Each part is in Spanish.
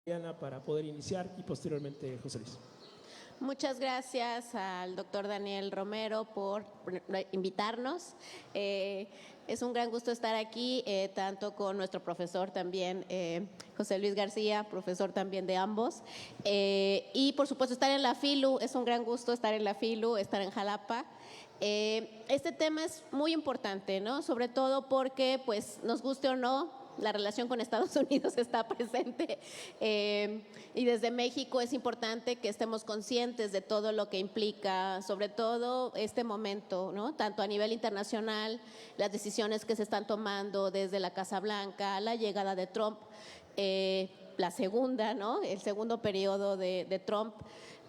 Diana, para poder iniciar, y posteriormente José Luis. Muchas gracias al doctor Daniel Romero por invitarnos. Es un gran gusto estar aquí, tanto con nuestro profesor también, José Luis García, profesor también de ambos. Y por supuesto estar en la FILU, es un gran gusto estar en la FILU, estar en Jalapa. Este tema es muy importante, ¿no? Sobre todo porque, pues, nos guste o no, la relación con Estados Unidos está presente y desde México es importante que estemos conscientes de todo lo que implica, sobre todo este momento, ¿no? Tanto a nivel internacional, las decisiones que se están tomando desde la Casa Blanca, la llegada de Trump, la segunda, ¿no? El segundo periodo de Trump.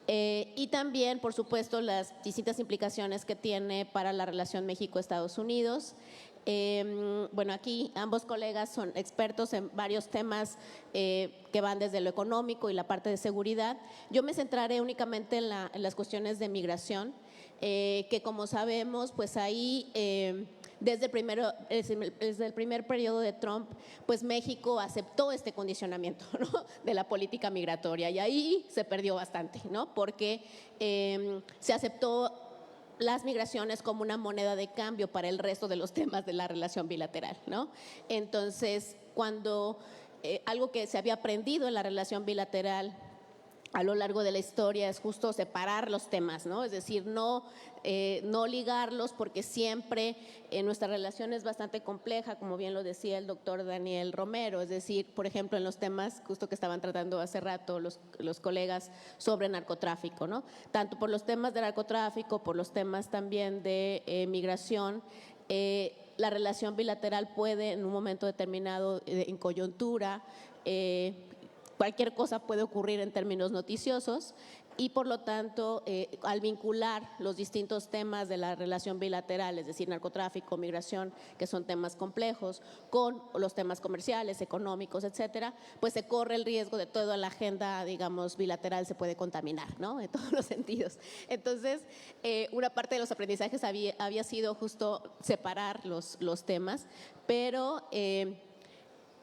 Y también, por supuesto, las distintas implicaciones que tiene para la relación México-Estados Unidos. Bueno, aquí ambos colegas son expertos en varios temas que van desde lo económico y la parte de seguridad. Yo me centraré únicamente en las cuestiones de migración, que como sabemos, pues ahí desde el primer periodo de Trump, pues México aceptó este condicionamiento, ¿no? De la política migratoria, y ahí se perdió bastante, ¿no? Porque se aceptó las migraciones como una moneda de cambio para el resto de los temas de la relación bilateral, ¿no? Entonces, cuando algo que se había aprendido en la relación bilateral a lo largo de la historia es justo separar los temas, ¿no? Es decir, no ligarlos, porque siempre nuestra relación es bastante compleja, como bien lo decía el doctor Daniel Romero. Es decir, por ejemplo, en los temas justo que estaban tratando hace rato los colegas sobre narcotráfico, ¿no? Tanto por los temas de narcotráfico, por los temas también de migración, la relación bilateral puede en un momento determinado, en coyuntura, cualquier cosa puede ocurrir en términos noticiosos, y por lo tanto, al vincular los distintos temas de la relación bilateral, es decir, narcotráfico, migración, que son temas complejos, con los temas comerciales, económicos, etcétera, pues se corre el riesgo de toda la agenda, digamos, bilateral se puede contaminar, ¿no? En todos los sentidos. Entonces, una parte de los aprendizajes había sido justo separar los temas, pero en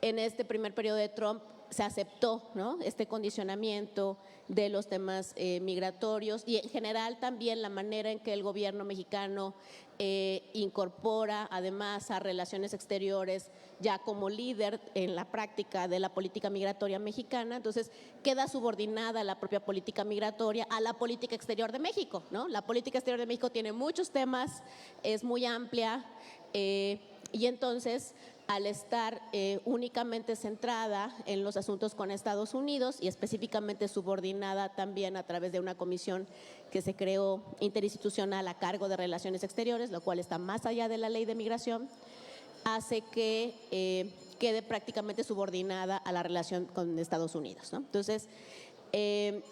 este primer periodo de Trump se aceptó, ¿no? Este condicionamiento de los temas migratorios, y en general también la manera en que el gobierno mexicano incorpora además a relaciones exteriores ya como líder en la práctica de la política migratoria mexicana. Entonces queda subordinada la propia política migratoria a la política exterior de México, ¿no? La política exterior de México tiene muchos temas, es muy amplia, y entonces, al estar únicamente centrada en los asuntos con Estados Unidos y específicamente subordinada también a través de una comisión que se creó interinstitucional a cargo de Relaciones Exteriores, lo cual está más allá de la ley de migración, hace que quede prácticamente subordinada a la relación con Estados Unidos, ¿no? Entonces,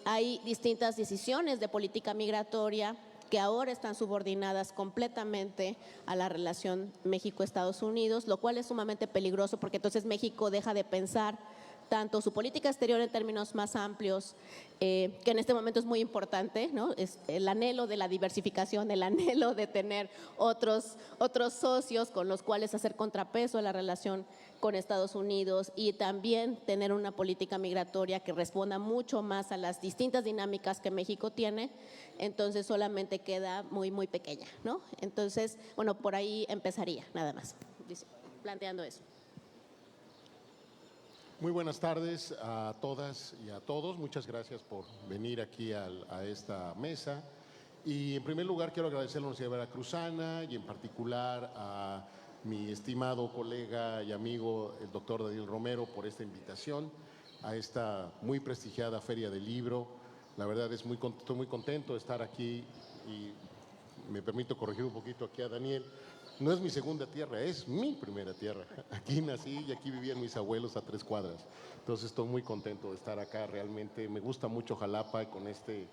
hay distintas decisiones de política migratoria que ahora están subordinadas completamente a la relación México-Estados Unidos, lo cual es sumamente peligroso, porque entonces México deja de pensar tanto su política exterior en términos más amplios, que en este momento es muy importante, ¿no? Es el anhelo de la diversificación, el anhelo de tener otros socios con los cuales hacer contrapeso a la relación con Estados Unidos, y también tener una política migratoria que responda mucho más a las distintas dinámicas que México tiene. Entonces solamente queda muy, muy pequeña, ¿no? Entonces, bueno, por ahí empezaría, nada más, planteando eso. Muy buenas tardes a todas y a todos. Muchas gracias por venir aquí a esta mesa. Y en primer lugar quiero agradecer a la Universidad Veracruzana y en particular a mi estimado colega y amigo, el doctor Daniel Romero, por esta invitación a esta muy prestigiada Feria del Libro. La verdad estoy muy contento de estar aquí, y me permito corregir un poquito aquí a Daniel. No es mi segunda tierra, es mi primera tierra. Aquí nací y aquí vivían mis abuelos a 3 cuadras. Entonces estoy muy contento de estar acá. Realmente me gusta mucho Jalapa, con este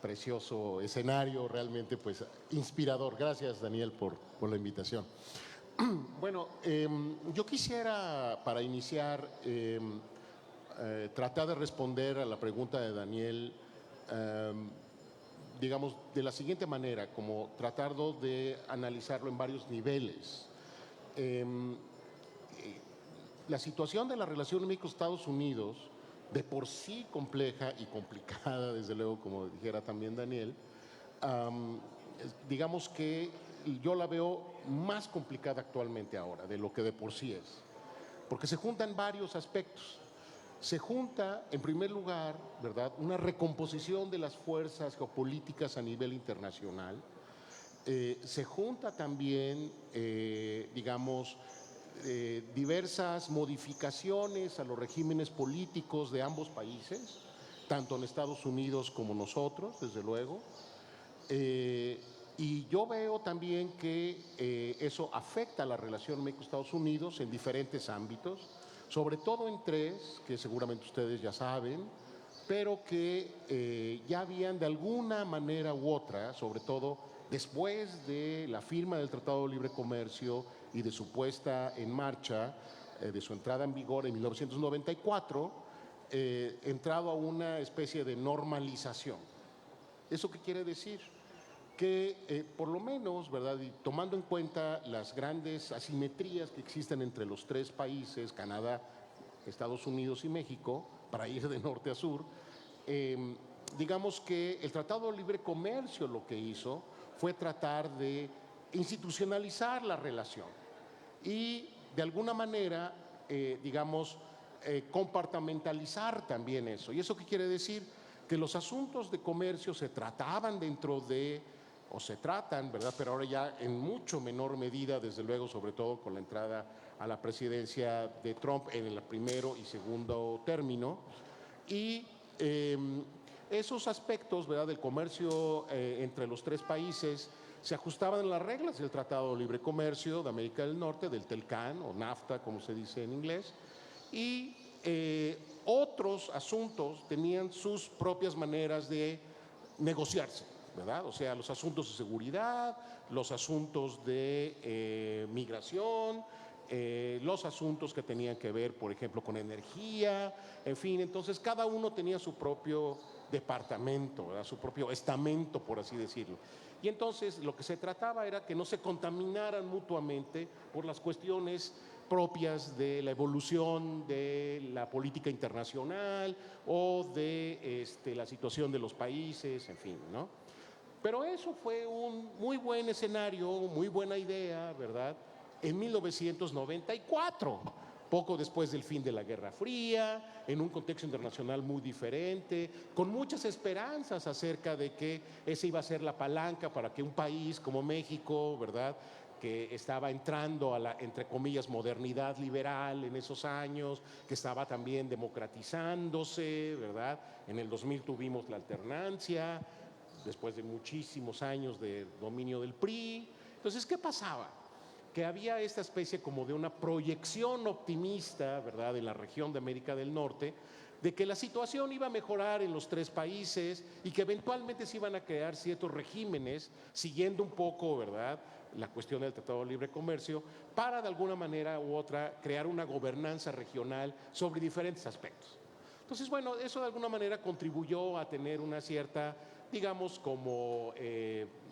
precioso escenario, realmente pues inspirador. Gracias, Daniel, por la invitación. Bueno, yo quisiera, para iniciar, tratar de responder a la pregunta de Daniel, digamos, de la siguiente manera, como tratando de analizarlo en varios niveles. La situación de la relación México-Estados Unidos de por sí compleja y complicada, desde luego, como dijera también Daniel, digamos que yo la veo más complicada actualmente ahora de lo que de por sí es, porque se juntan varios aspectos. Se junta, en primer lugar, ¿verdad?, una recomposición de las fuerzas geopolíticas a nivel internacional. Se junta también, digamos, diversas modificaciones a los regímenes políticos de ambos países, tanto en Estados Unidos como nosotros, desde luego. Y yo veo también que eso afecta a la relación México-Estados Unidos en diferentes ámbitos, sobre todo en tres, que seguramente ustedes ya saben, pero que ya habían de alguna manera u otra, sobre todo después de la firma del Tratado de Libre Comercio y de su puesta en marcha, de su entrada en vigor en 1994, entrado a una especie de normalización. ¿Eso qué quiere decir? Que por lo menos, ¿verdad?, y tomando en cuenta las grandes asimetrías que existen entre los tres países, Canadá, Estados Unidos y México, para ir de norte a sur, digamos que el Tratado de Libre Comercio lo que hizo fue tratar de institucionalizar la relación y de alguna manera, digamos, compartimentalizar también eso. ¿Y eso qué quiere decir? Que los asuntos de comercio se trataban dentro de, o se tratan, ¿verdad?, pero ahora ya en mucho menor medida, desde luego, sobre todo con la entrada a la presidencia de Trump en el primero y segundo término. Y esos aspectos, ¿verdad?, del comercio entre los tres países se ajustaban a las reglas del Tratado de Libre Comercio de América del Norte, del TELCAN o NAFTA, como se dice en inglés, y otros asuntos tenían sus propias maneras de negociarse, ¿verdad? O sea, los asuntos de seguridad, los asuntos de migración, los asuntos que tenían que ver, por ejemplo, con energía, en fin, entonces cada uno tenía su propio departamento, ¿verdad?, su propio estamento, por así decirlo. Y entonces lo que se trataba era que no se contaminaran mutuamente por las cuestiones propias de la evolución de la política internacional o de la situación de los países, en fin, ¿no? Pero eso fue un muy buen escenario, muy buena idea, ¿verdad?, en 1994, poco después del fin de la Guerra Fría, en un contexto internacional muy diferente, con muchas esperanzas acerca de que esa iba a ser la palanca para que un país como México, ¿verdad?, que estaba entrando a la, entre comillas, modernidad liberal en esos años, que estaba también democratizándose, ¿verdad? En el 2000 tuvimos la alternancia, después de muchísimos años de dominio del PRI. Entonces, ¿qué pasaba? Que había esta especie como de una proyección optimista, ¿verdad?, en la región de América del Norte, de que la situación iba a mejorar en los tres países y que eventualmente se iban a crear ciertos regímenes, siguiendo un poco, ¿verdad?, la cuestión del Tratado de Libre Comercio, para de alguna manera u otra crear una gobernanza regional sobre diferentes aspectos. Entonces, bueno, eso de alguna manera contribuyó a tener una cierta, digamos, como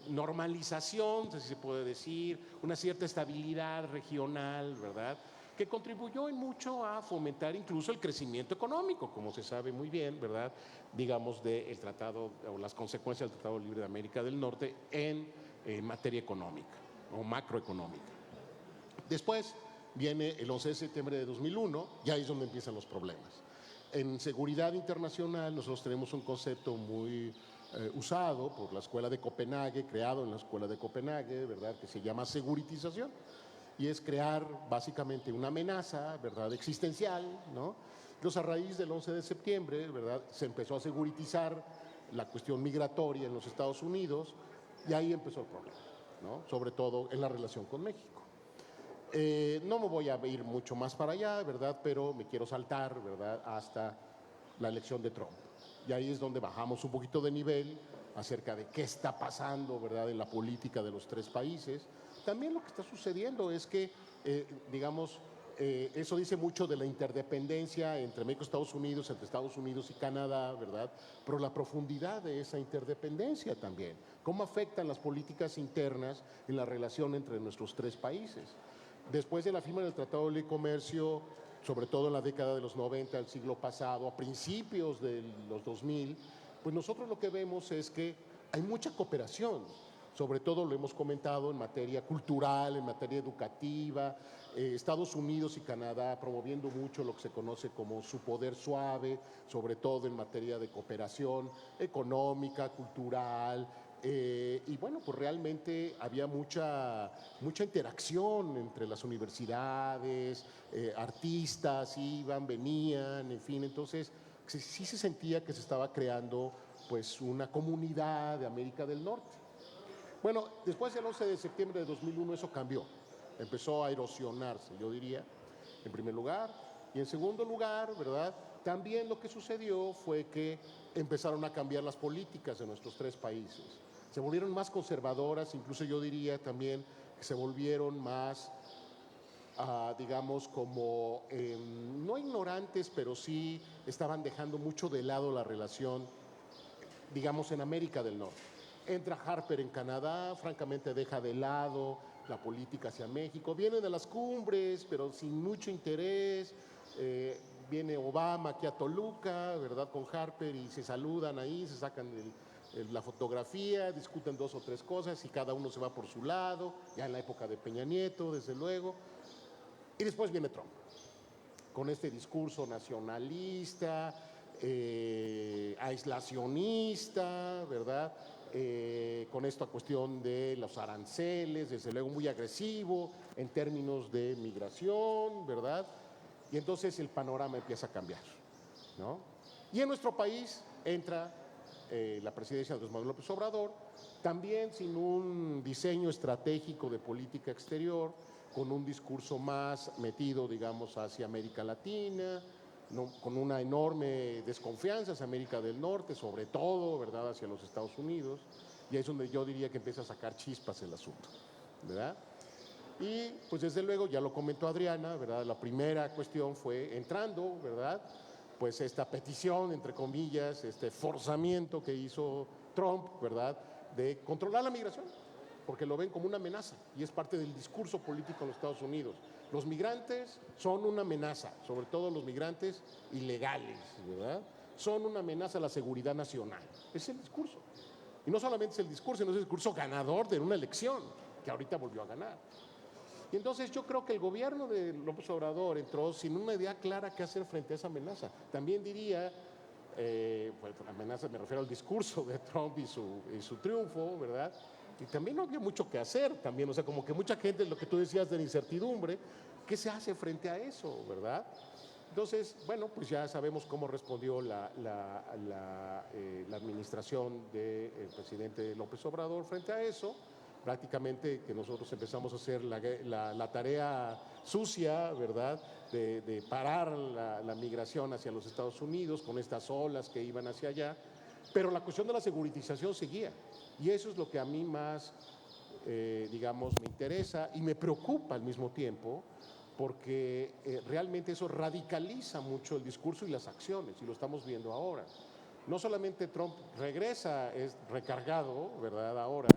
normalización, si se puede decir, una cierta estabilidad regional, ¿verdad?, que contribuyó en mucho a fomentar incluso el crecimiento económico, como se sabe muy bien, ¿verdad?, digamos, del tratado o las consecuencias del Tratado Libre de América del Norte en materia económica o macroeconómica. Después viene el 11 de septiembre de 2001, y ahí es donde empiezan los problemas. En seguridad internacional nosotros tenemos un concepto muy usado por la Escuela de Copenhague, creado en la Escuela de Copenhague, ¿verdad?, que se llama seguritización, y es crear básicamente una amenaza, ¿verdad?, existencial, ¿no? Entonces, a raíz del 11 de septiembre, ¿verdad?, se empezó a seguritizar la cuestión migratoria en los Estados Unidos, y ahí empezó el problema, ¿no?, sobre todo en la relación con México. No me voy a ir mucho más para allá, ¿verdad?, pero me quiero saltar, ¿verdad?, hasta la elección de Trump. Y ahí es donde bajamos un poquito de nivel acerca de qué está pasando, ¿verdad?, en la política de los tres países. También lo que está sucediendo es que, digamos, eso dice mucho de la interdependencia entre México y Estados Unidos, entre Estados Unidos y Canadá, ¿verdad?, pero la profundidad de esa interdependencia también. ¿Cómo afectan las políticas internas en la relación entre nuestros tres países? Después de la firma del Tratado de Libre Comercio sobre todo en la década de los 90 del siglo pasado, a principios de los 2000, pues nosotros lo que vemos es que hay mucha cooperación, sobre todo lo hemos comentado en materia cultural, en materia educativa, Estados Unidos y Canadá promoviendo mucho lo que se conoce como su poder suave, sobre todo en materia de cooperación económica, cultural, y bueno, pues realmente había mucha interacción entre las universidades, artistas iban, venían, en fin, entonces sí se sentía que se estaba creando pues una comunidad de América del Norte. Bueno, después del 11 de septiembre de 2001 eso cambió, empezó a erosionarse, yo diría, en primer lugar. Y en segundo lugar, ¿verdad? También lo que sucedió fue que empezaron a cambiar las políticas de nuestros tres países. Se volvieron más conservadoras, incluso yo diría también que se volvieron más, digamos, como, no ignorantes, pero sí estaban dejando mucho de lado la relación, digamos, en América del Norte. Entra Harper en Canadá, francamente deja de lado la política hacia México. Vienen a las cumbres, pero sin mucho interés. Viene Obama aquí a Toluca, ¿verdad?, con Harper y se saludan ahí, se sacan la fotografía, discuten dos o tres cosas y cada uno se va por su lado, ya en la época de Peña Nieto, desde luego. Y después viene Trump, con este discurso nacionalista, aislacionista, ¿verdad?, con esta cuestión de los aranceles, desde luego muy agresivo en términos de migración, ¿verdad? Y entonces el panorama empieza a cambiar, ¿no? Y en nuestro país entra la presidencia de Andrés Manuel López Obrador, también sin un diseño estratégico de política exterior, con un discurso más metido, digamos, hacia América Latina, ¿no?, con una enorme desconfianza hacia América del Norte, sobre todo, ¿verdad?, hacia los Estados Unidos, y ahí es donde yo diría que empieza a sacar chispas el asunto, ¿verdad? Y pues desde luego, ya lo comentó Adriana, ¿verdad?, la primera cuestión fue entrando, ¿verdad?, pues esta petición, entre comillas, este forzamiento que hizo Trump, ¿verdad?, de controlar la migración, porque lo ven como una amenaza y es parte del discurso político en los Estados Unidos. Los migrantes son una amenaza, sobre todo los migrantes ilegales, ¿verdad? Son una amenaza a la seguridad nacional. Es el discurso. Y no solamente es el discurso, sino es el discurso ganador de una elección, que ahorita volvió a ganar. Y entonces yo creo que el gobierno de López Obrador entró sin una idea clara qué hacer frente a esa amenaza. También diría, pues la amenaza me refiero al discurso de Trump y su triunfo, ¿verdad? Y también no había mucho que hacer, también, o sea, como que mucha gente, lo que tú decías de la incertidumbre, ¿qué se hace frente a eso, verdad? Entonces, bueno, pues ya sabemos cómo respondió la administración del presidente López Obrador frente a eso. Prácticamente que nosotros empezamos a hacer la tarea sucia, ¿verdad?, de parar la migración hacia los Estados Unidos con estas olas que iban hacia allá, pero la cuestión de la seguritización seguía. Y eso es lo que a mí más, digamos, me interesa y me preocupa al mismo tiempo, porque realmente eso radicaliza mucho el discurso y las acciones, y lo estamos viendo ahora. No solamente Trump regresa, es recargado, ¿verdad?, ahora,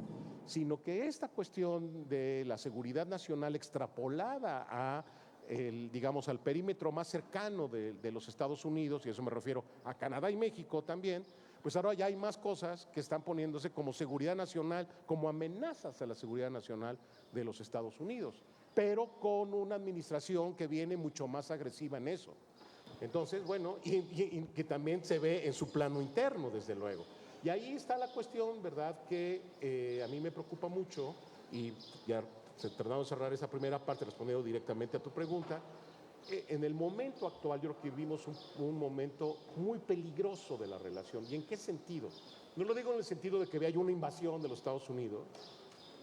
sino que esta cuestión de la seguridad nacional extrapolada a digamos, al perímetro más cercano de los Estados Unidos, y eso me refiero a Canadá y México también, pues ahora ya hay más cosas que están poniéndose como seguridad nacional, como amenazas a la seguridad nacional de los Estados Unidos, pero con una administración que viene mucho más agresiva en eso. Entonces, bueno, y que también se ve en su plano interno, desde luego. Y ahí está la cuestión, ¿verdad?, que a mí me preocupa mucho, y ya tratando de cerrar esa primera parte, respondiendo directamente a tu pregunta. En el momento actual yo creo que vivimos un momento muy peligroso de la relación. ¿Y en qué sentido? No lo digo en el sentido de que haya una invasión de los Estados Unidos,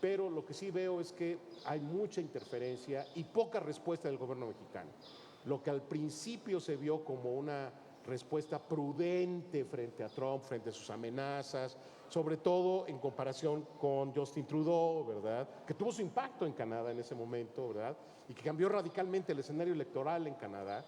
pero lo que sí veo es que hay mucha interferencia y poca respuesta del gobierno mexicano. Lo que al principio se vio como una respuesta prudente frente a Trump, frente a sus amenazas, sobre todo en comparación con Justin Trudeau, ¿verdad?, que tuvo su impacto en Canadá en ese momento, ¿verdad?, y que cambió radicalmente el escenario electoral en Canadá.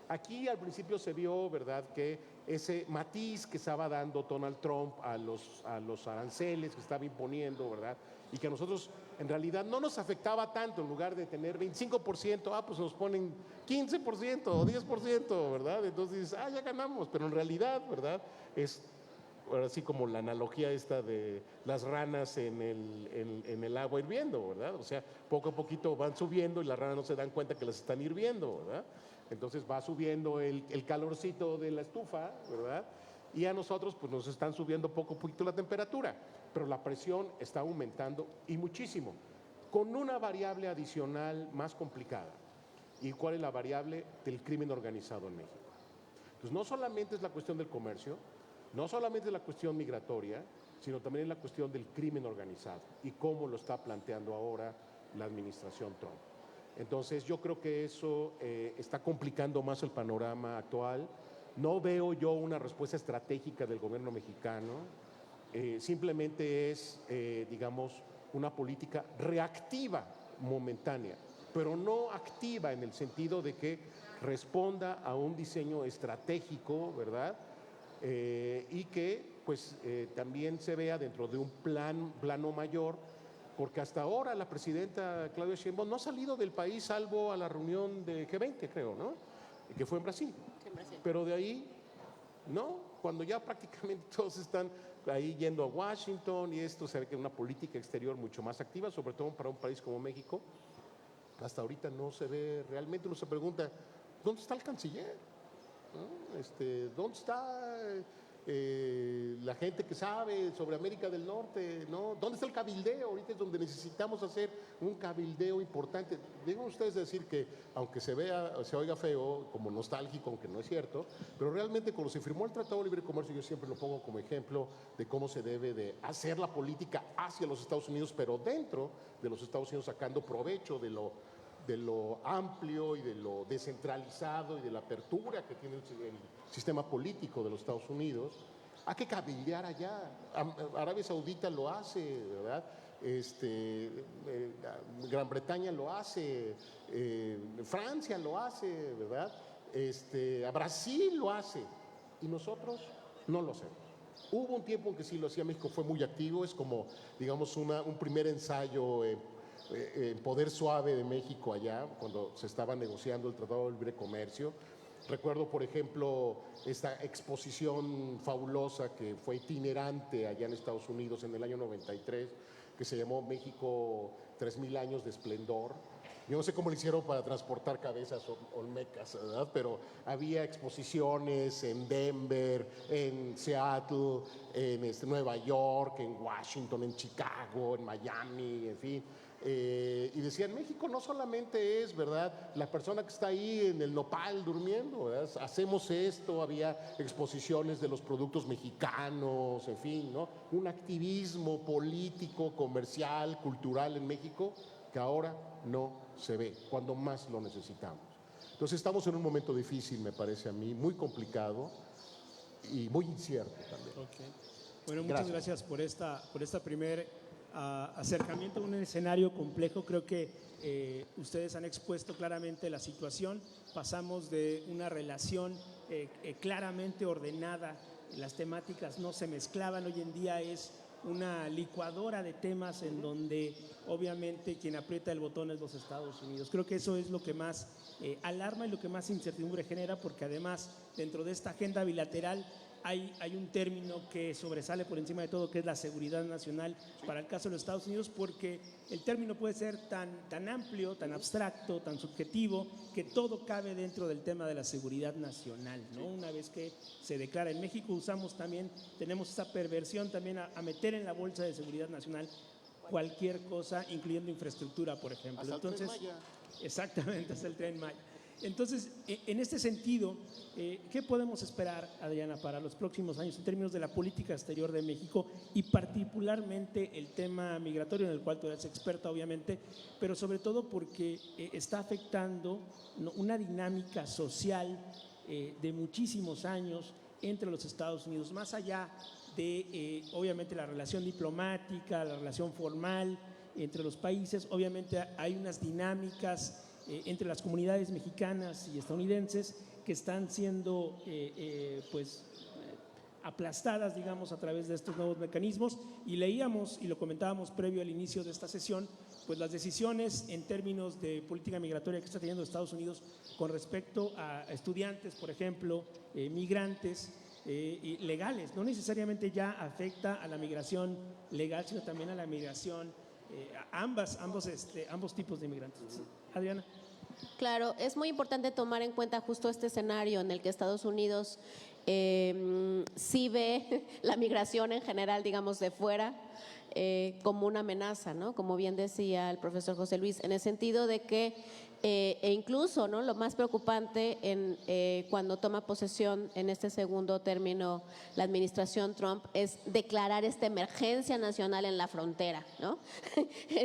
Aquí al principio se vio, ¿verdad?, que ese matiz que estaba dando Donald Trump a los aranceles que estaba imponiendo, ¿verdad?, y que a nosotros en realidad no nos afectaba tanto. En lugar de tener 25%, pues nos ponen 15% o 10%, ¿verdad? Entonces, ya ganamos, pero en realidad, ¿verdad? Es ahora sí como la analogía esta de las ranas en el agua hirviendo, ¿verdad? O sea, poco a poquito van subiendo y las ranas no se dan cuenta que las están hirviendo, ¿verdad? Entonces va subiendo el calorcito de la estufa, ¿verdad? Y a nosotros pues nos están subiendo poco a poquito la temperatura, pero la presión está aumentando y muchísimo, con una variable adicional más complicada. ¿Y cuál es la variable? Del crimen organizado en México. Entonces no solamente es la cuestión del comercio, no solamente es la cuestión migratoria, sino también es la cuestión del crimen organizado y cómo lo está planteando ahora la administración Trump. Entonces yo creo que eso está complicando más el panorama actual. No veo yo una respuesta estratégica del gobierno mexicano, simplemente es, digamos, una política reactiva momentánea, pero no activa en el sentido de que responda a un diseño estratégico, ¿verdad? Y que pues también se vea dentro de un plano mayor, porque hasta ahora la presidenta Claudia Sheinbaum no ha salido del país salvo a la reunión de G20, creo, ¿no? Que fue en Brasil. Pero de ahí, ¿no? Cuando ya prácticamente todos están ahí yendo a Washington y esto se ve que es una política exterior mucho más activa, sobre todo para un país como México, hasta ahorita no se ve realmente. Uno se pregunta, ¿dónde está el canciller? ¿No? ¿Dónde está la gente que sabe sobre América del Norte? ¿No? ¿Dónde está el cabildeo? Ahorita es donde necesitamos hacer un cabildeo importante. Digan ustedes decir que, aunque se oiga feo, como nostálgico, aunque no es cierto, pero realmente cuando se firmó el Tratado de Libre Comercio, yo siempre lo pongo como ejemplo de cómo se debe de hacer la política hacia los Estados Unidos, pero dentro de los Estados Unidos sacando provecho de lo amplio y de lo descentralizado y de la apertura que tiene el sistema político de los Estados Unidos. Hay que cabildear allá. Arabia Saudita lo hace, ¿verdad? Gran Bretaña lo hace, Francia lo hace, ¿verdad? A Brasil lo hace, y nosotros no lo hacemos. Hubo un tiempo en que sí lo hacía. México fue muy activo, es como, digamos, un primer ensayo poder suave de México allá, cuando se estaba negociando el Tratado de Libre Comercio. Recuerdo, por ejemplo, esta exposición fabulosa que fue itinerante allá en Estados Unidos en el año 93, que se llamó México 3000 años de esplendor. Yo no sé cómo lo hicieron para transportar cabezas olmecas, ¿verdad? Pero había exposiciones en Denver, en Seattle, en Nueva York, en Washington, en Chicago, en Miami, en fin. Y decían, México no solamente es, ¿verdad?, la persona que está ahí en el nopal durmiendo, ¿verdad? Hacemos esto, había exposiciones de los productos mexicanos, en fin, ¿no? Un activismo político, comercial, cultural en México que ahora no se ve, cuando más lo necesitamos. Entonces estamos en un momento difícil, me parece a mí, muy complicado y muy incierto también. Okay. Bueno, muchas gracias por esta primer acercamiento a un escenario complejo. Creo que ustedes han expuesto claramente la situación. Pasamos de una relación claramente ordenada, las temáticas no se mezclaban. Hoy en día es una licuadora de temas en donde obviamente quien aprieta el botón es los Estados Unidos. Creo que eso es lo que más alarma y lo que más incertidumbre genera, porque además dentro de esta agenda bilateral hay un término que sobresale por encima de todo, que es la seguridad nacional para el caso de los Estados Unidos, porque el término puede ser tan amplio, tan abstracto, tan subjetivo, que todo cabe dentro del tema de la seguridad nacional, ¿no? Una vez que se declara en México, tenemos esa perversión también a meter en la bolsa de seguridad nacional cualquier cosa, incluyendo infraestructura, por ejemplo. Hasta entonces, el Tren Maya. Exactamente, hasta el Tren Maya. Entonces, en este sentido, ¿qué podemos esperar, Adriana, para los próximos años en términos de la política exterior de México y particularmente el tema migratorio, en el cual tú eres experta, obviamente, pero sobre todo porque está afectando una dinámica social de muchísimos años entre los Estados Unidos, más allá de, obviamente, la relación diplomática, la relación formal entre los países? Obviamente hay unas dinámicas entre las comunidades mexicanas y estadounidenses que están siendo aplastadas, digamos, a través de estos nuevos mecanismos. Y leíamos, y lo comentábamos previo al inicio de esta sesión, pues las decisiones en términos de política migratoria que está teniendo Estados Unidos con respecto a estudiantes, por ejemplo, migrantes y legales. No necesariamente ya afecta a la migración legal, sino también a la migración, a ambos tipos de migrantes. Adriana. Claro, es muy importante tomar en cuenta justo este escenario en el que Estados Unidos sí ve la migración en general, digamos, de fuera, como una amenaza, ¿no? Como bien decía el profesor José Luis, en el sentido de que, e incluso, ¿no?, lo más preocupante cuando toma posesión en este segundo término la administración Trump es declarar esta emergencia nacional en la frontera, ¿no?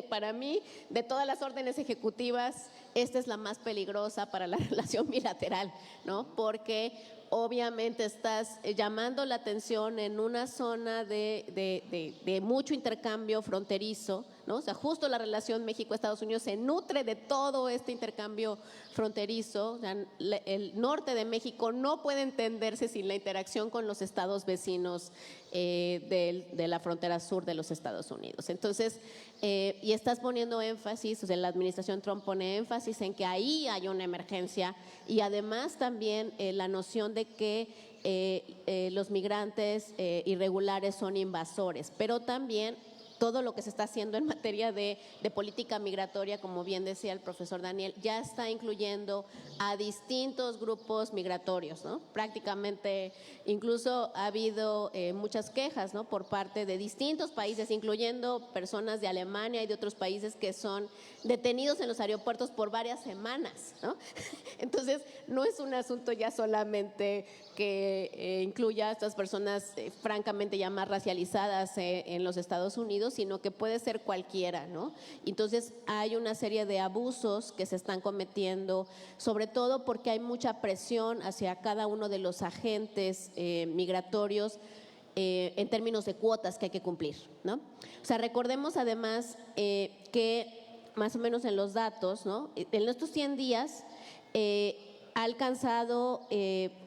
Para mí, de todas las órdenes ejecutivas, esta es la más peligrosa para la relación bilateral, ¿no? Porque obviamente estás llamando la atención en una zona de mucho intercambio fronterizo, ¿no? O sea, justo la relación México-Estados Unidos se nutre de todo este intercambio fronterizo. O sea, el norte de México no puede entenderse sin la interacción con los estados vecinos de la frontera sur de los Estados Unidos. Entonces, y estás poniendo énfasis, o sea, la administración Trump pone énfasis en que ahí hay una emergencia y además también la noción de que los migrantes irregulares son invasores, pero también todo lo que se está haciendo en materia de política migratoria, como bien decía el profesor Daniel, ya está incluyendo a distintos grupos migratorios, ¿no? Prácticamente, incluso ha habido muchas quejas, ¿no?, por parte de distintos países, incluyendo personas de Alemania y de otros países que son detenidos en los aeropuertos por varias semanas, ¿no? Entonces, no es un asunto ya solamente que incluya a estas personas francamente ya más racializadas en los Estados Unidos, sino que puede ser cualquiera, ¿no? Entonces hay una serie de abusos que se están cometiendo, sobre todo porque hay mucha presión hacia cada uno de los agentes migratorios en términos de cuotas que hay que cumplir, ¿no? O sea, recordemos además que más o menos en los datos, ¿no?, en estos 100 días ha alcanzado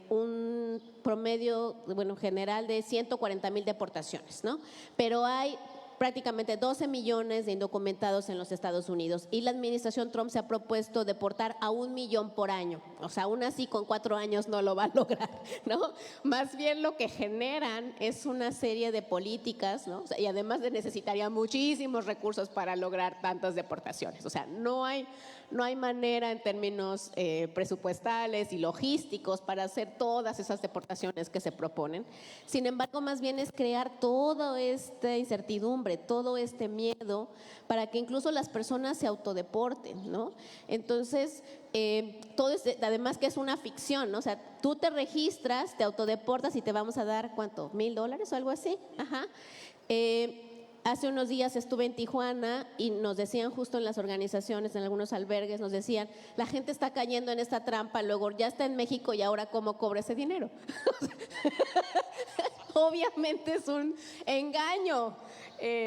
un promedio, bueno, general de 140,000 deportaciones, ¿no? Pero hay prácticamente 12 millones de indocumentados en los Estados Unidos y la administración Trump se ha propuesto deportar a 1 millón por año. O sea, aún así con 4 años no lo va a lograr, ¿no? Más bien lo que generan es una serie de políticas, ¿no? O sea, y además necesitaría muchísimos recursos para lograr tantas deportaciones. O sea, no hay manera en términos presupuestales y logísticos para hacer todas esas deportaciones que se proponen. Sin embargo, más bien es crear toda esta incertidumbre, todo este miedo para que incluso las personas se autodeporten, ¿no? Entonces, todo además que es una ficción, ¿no? O sea, tú te registras, te autodeportas y te vamos a dar, ¿cuánto? $1,000 o algo así. Ajá. Hace unos días estuve en Tijuana y nos decían justo en las organizaciones, en algunos albergues, nos decían, la gente está cayendo en esta trampa, luego ya está en México y ahora ¿cómo cobra ese dinero? Obviamente es un engaño,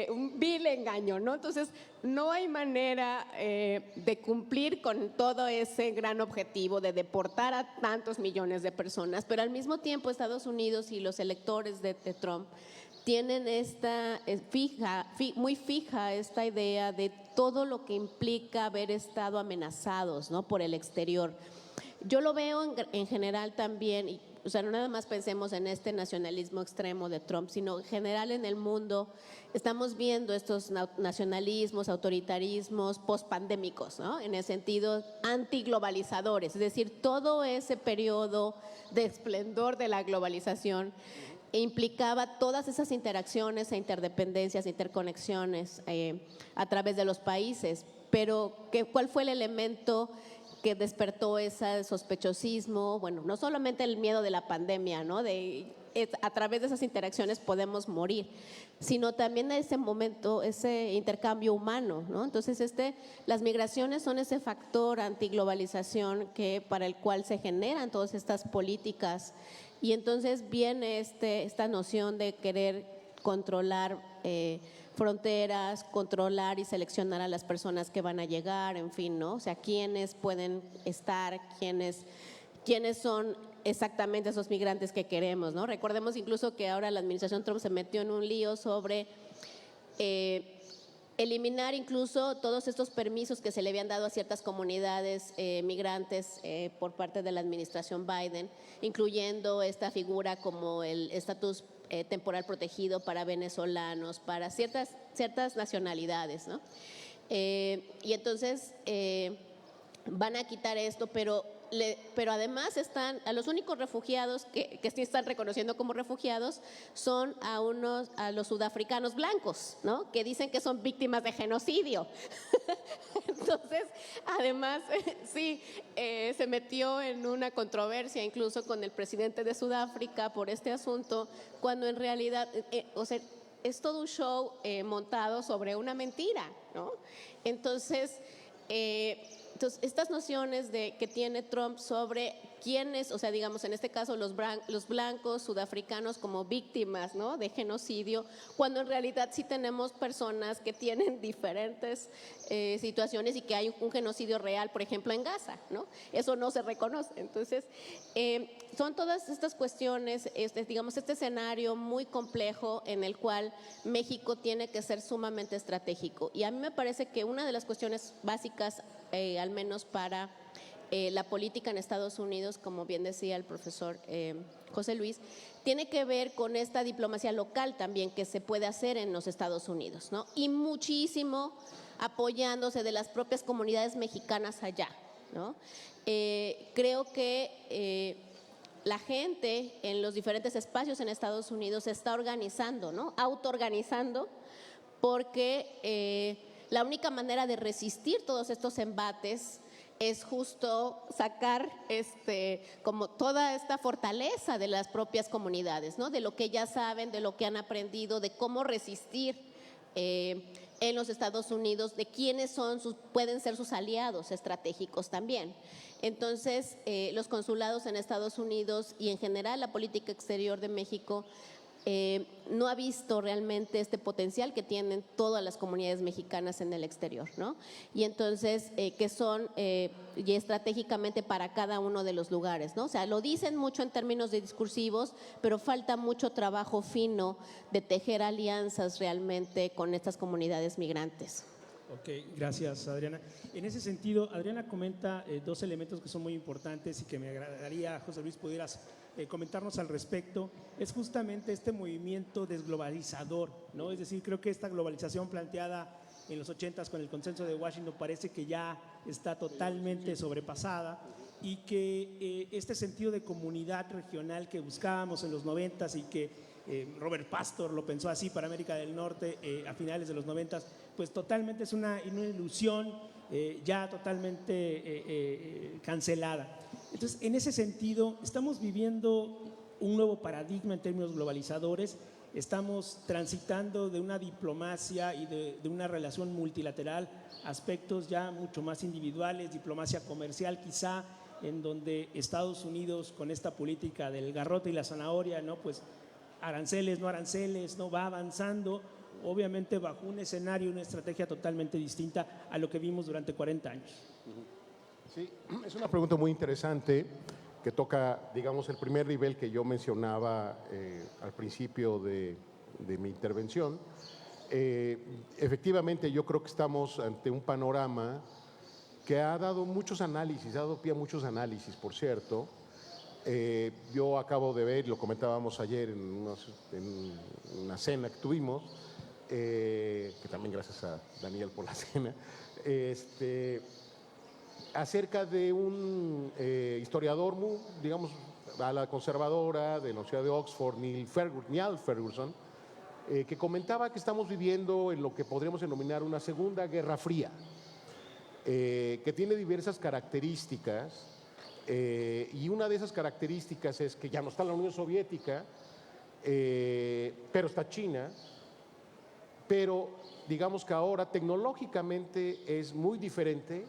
un vil engaño, ¿no? Entonces, no hay manera de cumplir con todo ese gran objetivo de deportar a tantos millones de personas, pero al mismo tiempo Estados Unidos y los electores de Trump tienen muy fija esta idea de todo lo que implica haber estado amenazados, ¿no?, por el exterior. Yo lo veo en general también, o sea, no nada más pensemos en este nacionalismo extremo de Trump, sino en general en el mundo estamos viendo estos nacionalismos, autoritarismos pospandémicos, ¿no?, en el sentido antiglobalizadores, es decir, todo ese periodo de esplendor de la globalización implicaba todas esas interacciones e interdependencias, interconexiones a través de los países. Pero ¿cuál fue el elemento que despertó ese sospechosismo? Bueno, no solamente el miedo de la pandemia, ¿no?, a través de esas interacciones podemos morir, sino también ese momento, ese intercambio humano, ¿no? Entonces, las migraciones son ese factor antiglobalización para el cual se generan todas estas políticas. Y entonces viene esta noción de querer controlar fronteras, controlar y seleccionar a las personas que van a llegar, en fin, ¿no? O sea, quiénes pueden estar, quiénes son exactamente esos migrantes que queremos, ¿no? Recordemos incluso que ahora la administración Trump se metió en un lío sobre eliminar incluso todos estos permisos que se le habían dado a ciertas comunidades migrantes por parte de la administración Biden, incluyendo esta figura como el estatus temporal protegido para venezolanos, para ciertas nacionalidades, ¿no? Y entonces van a quitar esto, pero además a los únicos refugiados que sí están reconociendo como refugiados son a los sudafricanos blancos, ¿no? Que dicen que son víctimas de genocidio. Entonces, además, sí, se metió en una controversia incluso con el presidente de Sudáfrica por este asunto, cuando en realidad, o sea, es todo un show montado sobre una mentira, ¿no? Entonces, estas nociones que tiene Trump sobre quiénes, o sea, digamos, en este caso los blancos sudafricanos como víctimas, ¿no?, de genocidio, cuando en realidad sí tenemos personas que tienen diferentes situaciones y que hay un genocidio real, por ejemplo, en Gaza, ¿no? Eso no se reconoce. Entonces, son todas estas cuestiones, digamos, este escenario muy complejo en el cual México tiene que ser sumamente estratégico. Y a mí me parece que una de las cuestiones básicas, al menos para la política en Estados Unidos, como bien decía el profesor José Luis, tiene que ver con esta diplomacia local también que se puede hacer en los Estados Unidos, ¿no? Y muchísimo apoyándose de las propias comunidades mexicanas allá, ¿no? Creo que la gente en los diferentes espacios en Estados Unidos se está organizando, ¿no?, autoorganizando, porque la única manera de resistir todos estos embates es justo sacar como toda esta fortaleza de las propias comunidades, ¿no?, de lo que ya saben, de lo que han aprendido, de cómo resistir en los Estados Unidos, de quiénes pueden ser sus aliados estratégicos también. Entonces, los consulados en Estados Unidos y en general la política exterior de México no ha visto realmente este potencial que tienen todas las comunidades mexicanas en el exterior, ¿no? Y entonces, que son y estratégicamente para cada uno de los lugares, ¿no? O sea, lo dicen mucho en términos de discursivos, pero falta mucho trabajo fino de tejer alianzas realmente con estas comunidades migrantes. Ok, gracias, Adriana. En ese sentido, Adriana comenta dos elementos que son muy importantes y que me agradaría, José Luis, pudieras comentarnos al respecto. Es justamente este movimiento desglobalizador, ¿no? Es decir, creo que esta globalización planteada en los 80s con el consenso de Washington parece que ya está totalmente sobrepasada, y que este sentido de comunidad regional que buscábamos en los 90s y que Robert Pastor lo pensó así para América del Norte a finales de los 90s, pues totalmente es una ilusión ya totalmente cancelada. Entonces, en ese sentido, estamos viviendo un nuevo paradigma en términos globalizadores, estamos transitando de una diplomacia y de una relación multilateral a aspectos ya mucho más individuales, diplomacia comercial quizá, en donde Estados Unidos con esta política del garrote y la zanahoria, ¿no?, pues aranceles, no va avanzando, obviamente bajo un escenario, una estrategia totalmente distinta a lo que vimos durante 40 años. Sí, es una pregunta muy interesante que toca, digamos, el primer nivel que yo mencionaba al principio de mi intervención. Efectivamente, yo creo que estamos ante un panorama que ha dado muchos análisis, ha dado pie a muchos análisis, por cierto. Yo acabo de ver, lo comentábamos ayer en una cena que tuvimos, que también gracias a Daniel por la cena, acerca de un historiador, digamos, a la conservadora de la Universidad de Oxford, Neil Ferguson, que comentaba que estamos viviendo en lo que podríamos denominar una segunda guerra fría, que tiene diversas características. Y una de esas características es que ya no está la Unión Soviética, pero está China, pero digamos que ahora tecnológicamente es muy diferente,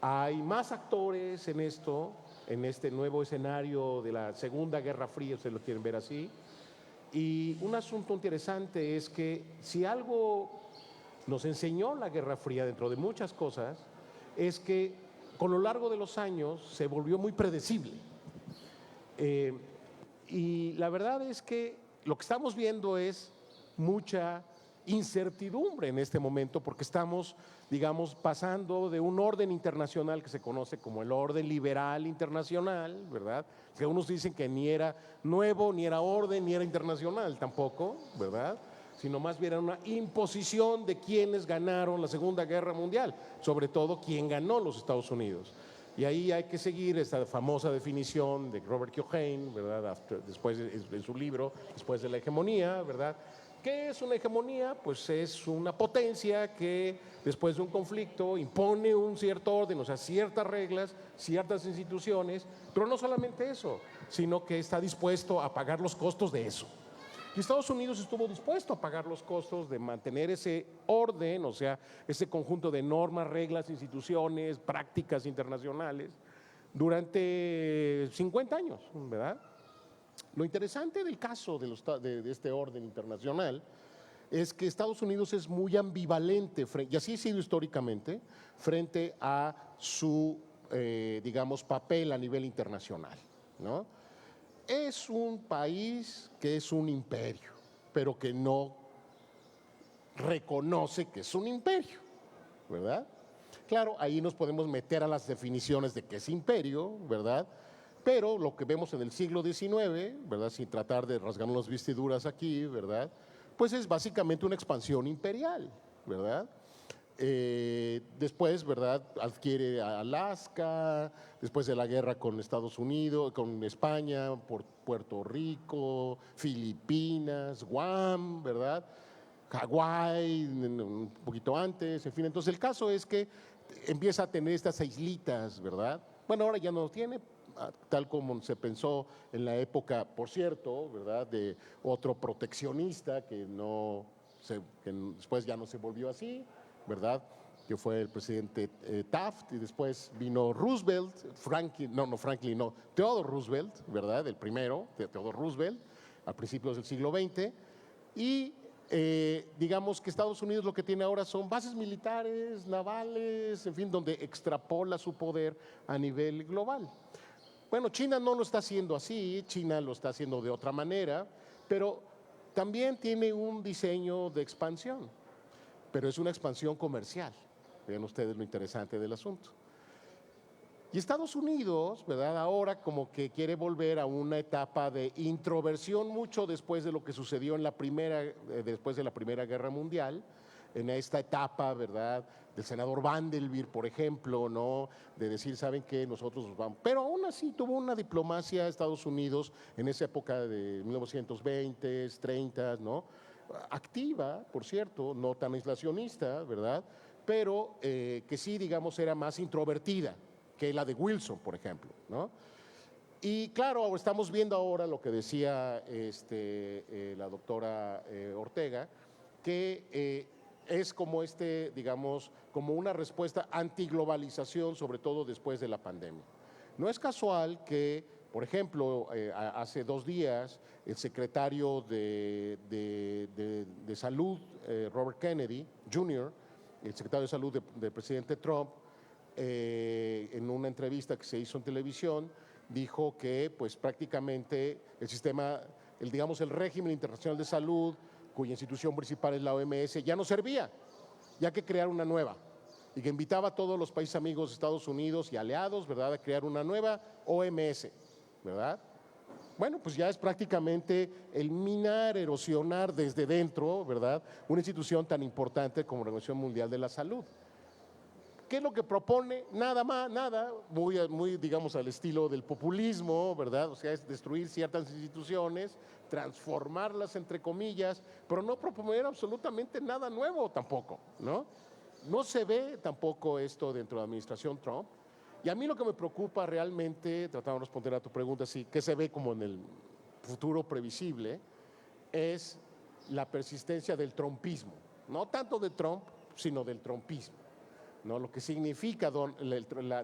hay más actores en esto, en este nuevo escenario de la Segunda Guerra Fría, ustedes lo quieren ver así, y un asunto interesante es que si algo nos enseñó la Guerra Fría, dentro de muchas cosas, es que con lo largo de los años se volvió muy predecible. Y la verdad es que lo que estamos viendo es mucha incertidumbre en este momento porque estamos, digamos, pasando de un orden internacional que se conoce como el orden liberal internacional, ¿verdad? Que unos dicen que ni era nuevo, ni era orden, ni era internacional tampoco, ¿verdad? Sino más bien era una imposición de quienes ganaron la Segunda Guerra Mundial, sobre todo quién ganó los Estados Unidos. Y ahí hay que seguir esta famosa definición de Robert Keohane, ¿verdad? Después de su libro, Después de la hegemonía, ¿verdad? ¿Qué es una hegemonía? Pues es una potencia que después de un conflicto impone un cierto orden, o sea, ciertas reglas, ciertas instituciones, pero no solamente eso, sino que está dispuesto a pagar los costos de eso. Y Estados Unidos estuvo dispuesto a pagar los costos de mantener ese orden, o sea, ese conjunto de normas, reglas, instituciones, prácticas internacionales durante 50 años, ¿verdad? Lo interesante del caso de este orden internacional es que Estados Unidos es muy ambivalente, y así ha sido históricamente, frente a su, digamos, papel a nivel internacional, ¿no? Es un país que es un imperio, pero que no reconoce que es un imperio, ¿verdad? Claro, ahí nos podemos meter a las definiciones de qué es imperio, ¿verdad? Pero lo que vemos en el siglo XIX, ¿verdad? Sin tratar de rasgarnos las vestiduras aquí, ¿verdad? Pues es básicamente una expansión imperial, ¿verdad? Después, ¿verdad? Adquiere Alaska, después de la guerra con Estados Unidos, con España, por Puerto Rico, Filipinas, Guam, ¿verdad? Hawái, un poquito antes, en fin. Entonces el caso es que empieza a tener estas islitas, ¿verdad? Bueno, ahora ya no lo tiene, tal como se pensó en la época, por cierto, ¿verdad? De otro proteccionista que después ya no se volvió así, ¿verdad? Que fue el presidente Taft, y después vino Roosevelt, Theodore Roosevelt, ¿verdad? El primero, Theodore Roosevelt, a principios del siglo XX, y digamos que Estados Unidos lo que tiene ahora son bases militares, navales, en fin, donde extrapola su poder a nivel global. Bueno, China no lo está haciendo así, China lo está haciendo de otra manera, pero también tiene un diseño de expansión, pero es una expansión comercial. Vean ustedes lo interesante del asunto. Y Estados Unidos, ¿verdad? Ahora como que quiere volver a una etapa de introversión mucho después de lo que sucedió después de la Primera Guerra Mundial, en esta etapa, ¿verdad? Del senador Vanderbilt, por ejemplo, ¿no? De decir, ¿saben qué? Nosotros nos vamos. Pero aún así tuvo una diplomacia Estados Unidos en esa época de 1920, 30, ¿no? Activa, por cierto, no tan aislacionista, ¿verdad? Pero que sí, digamos, era más introvertida que la de Wilson, por ejemplo, ¿no? Y claro, estamos viendo ahora lo que decía la doctora Ortega, que es como digamos, como una respuesta antiglobalización, sobre todo después de la pandemia. No es casual que, por ejemplo, hace 2 días, el secretario de Salud, Robert Kennedy Jr., el secretario de Salud del presidente Trump, en una entrevista que se hizo en televisión, dijo que pues prácticamente el sistema, digamos el régimen internacional de salud, cuya institución principal es la OMS, ya no servía, ya que crear una nueva, y que invitaba a todos los países amigos de Estados Unidos y aliados, ¿verdad?, a crear una nueva OMS, ¿verdad? Bueno, pues ya es prácticamente eliminar, erosionar desde dentro, ¿verdad?, una institución tan importante como la Organización Mundial de la Salud. ¿Qué es lo que propone? Nada más, nada, muy, digamos, al estilo del populismo, ¿verdad? O sea, es destruir ciertas instituciones, transformarlas, entre comillas, pero no proponer absolutamente nada nuevo tampoco, ¿no? No se ve tampoco esto dentro de la administración Trump. Y a mí lo que me preocupa realmente, tratando de responder a tu pregunta, sí, que se ve como en el futuro previsible, es la persistencia del trumpismo. No tanto de Trump, sino del trumpismo, ¿no? Lo que significa,